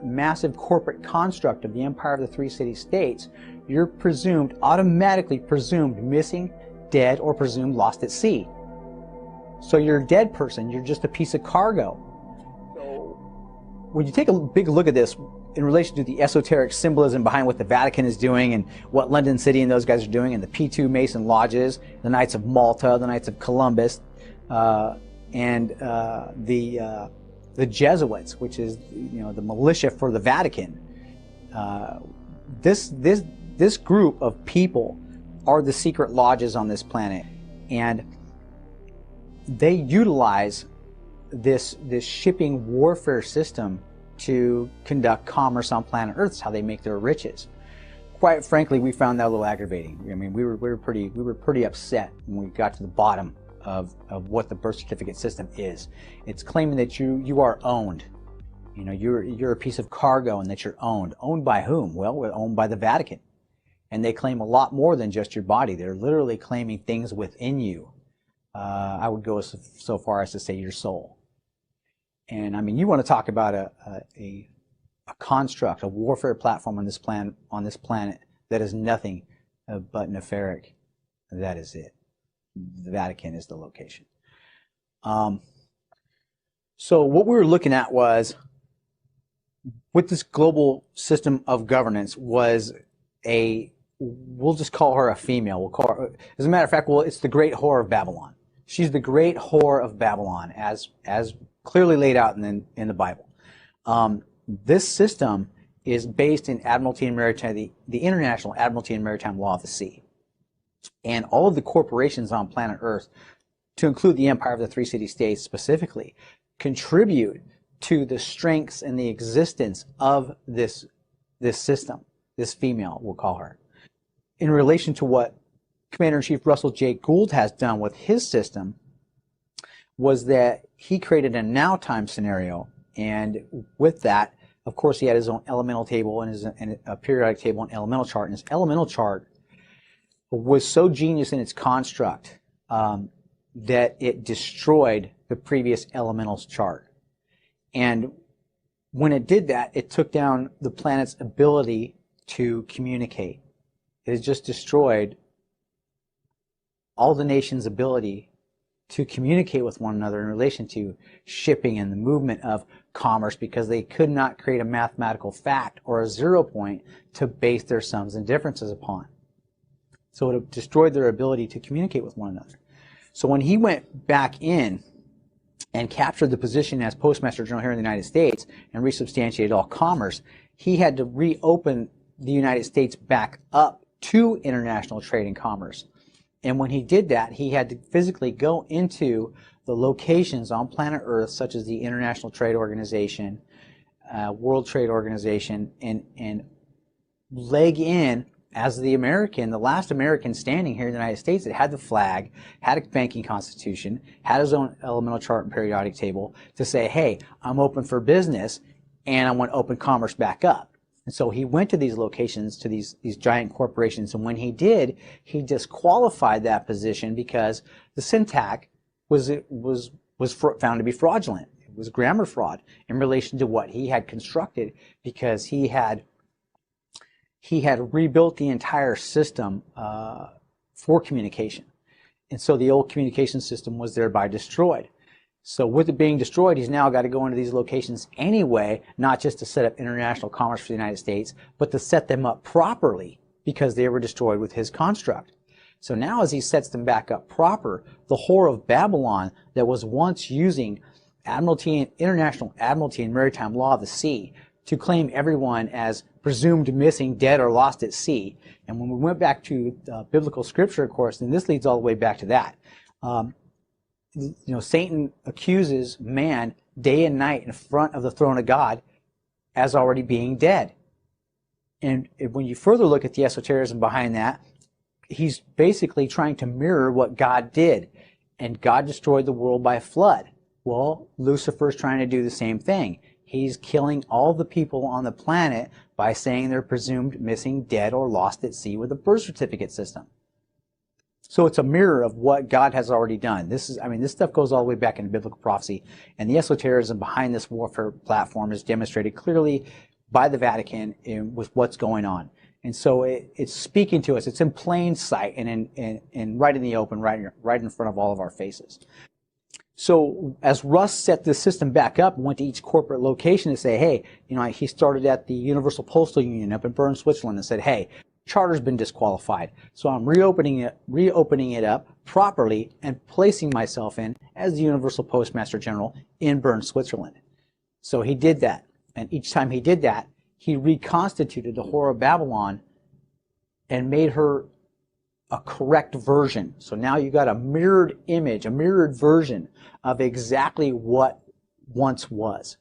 massive corporate construct of the Empire of the Three City-States, you're presumed, automatically presumed missing, dead, or presumed lost at sea. So you're a dead person, you're just a piece of cargo. So when you take a big look at this in relation to the esoteric symbolism behind what the Vatican is doing and what London City and those guys are doing, and the P2 Mason lodges, the Knights of Malta, the Knights of Columbus, and the Jesuits, which is, you know, the militia for the Vatican. This group of people are the secret lodges on this planet, and they utilize this shipping warfare system to conduct commerce on planet Earth. It's how they make their riches. Quite frankly, we found that a little aggravating. I mean, we were pretty upset when we got to the bottom of what the birth certificate system is. It's claiming that you are owned. You know, you're a piece of cargo and that you're owned. Owned by whom? Well, we're owned by the Vatican. And they claim a lot more than just your body. They're literally claiming things within you. I would go so far as to say your soul. And I mean, you want to talk about a construct, a warfare platform on this planet that is nothing but nefaric. That is it. The Vatican is the location. So what we were looking at was, with this global system of governance, was we'll just call her a female. We'll call her, as a matter of fact, well, it's the Great Whore of Babylon. She's the Great Whore of Babylon, as clearly laid out in the Bible. This system is based in Admiralty and Maritime, the International Admiralty and Maritime Law of the Sea. And all of the corporations on planet Earth, to include the Empire of the Three City-States specifically, contribute to the strengths and the existence of this system, this female, we'll call her. In relation to what Commander-in-Chief Russell J. Gould has done with his system, was that he created a now time scenario, and with that, of course, he had his own elemental table and a periodic table and elemental chart. And his elemental chart was so genius in its construct that it destroyed the previous elementals chart. And when it did that, it took down the planet's ability to communicate. It has just destroyed all the nations' ability to communicate with one another in relation to shipping and the movement of commerce, because they could not create a mathematical fact or a 0 point to base their sums and differences upon. So it destroyed their ability to communicate with one another. So when he went back in and captured the position as Postmaster General here in the United States and resubstantiated all commerce, he had to reopen the United States back up to international trade and commerce. And when he did that, he had to physically go into the locations on planet Earth, such as the International Trade Organization, World Trade Organization, and leg in as the American, the last American standing here in the United States that had the flag, had a banking constitution, had his own elemental chart and periodic table, to say, hey, I'm open for business and I want to open commerce back up. And so he went to these locations, to these giant corporations, and when he did, he disqualified that position because the syntax was found to be fraudulent. It was grammar fraud in relation to what he had constructed, because he had rebuilt the entire system for communication. And so the old communication system was thereby destroyed. So with it being destroyed, he's now got to go into these locations anyway, not just to set up international commerce for the United States, but to set them up properly, because they were destroyed with his construct. So now as he sets them back up proper, the Whore of Babylon that was once using International Admiralty and Maritime Law of the Sea to claim everyone as presumed missing, dead, or lost at sea. And when we went back to biblical scripture, of course, then this leads all the way back to that. You know, Satan accuses man day and night in front of the throne of God as already being dead. And when you further look at the esotericism behind that, he's basically trying to mirror what God did. And God destroyed the world by a flood. Well, Lucifer's trying to do the same thing. He's killing all the people on the planet by saying they're presumed missing, dead, or lost at sea with a birth certificate system. So it's a mirror of what God has already done. This stuff goes all the way back into biblical prophecy, and the esotericism behind this warfare platform is demonstrated clearly by the Vatican with what's going on. And so it's speaking to us. It's in plain sight and right in the open, right in front of all of our faces. So as Russ set this system back up and went to each corporate location to say, hey, he started at the Universal Postal Union up in Bern, Switzerland, and said, hey, charter's been disqualified. So I'm reopening it up properly and placing myself in as the Universal Postmaster General in Bern, Switzerland. So he did that. And each time he did that, he reconstituted the Whore of Babylon and made her a correct version. So now you got a mirrored image, a mirrored version of exactly what once was.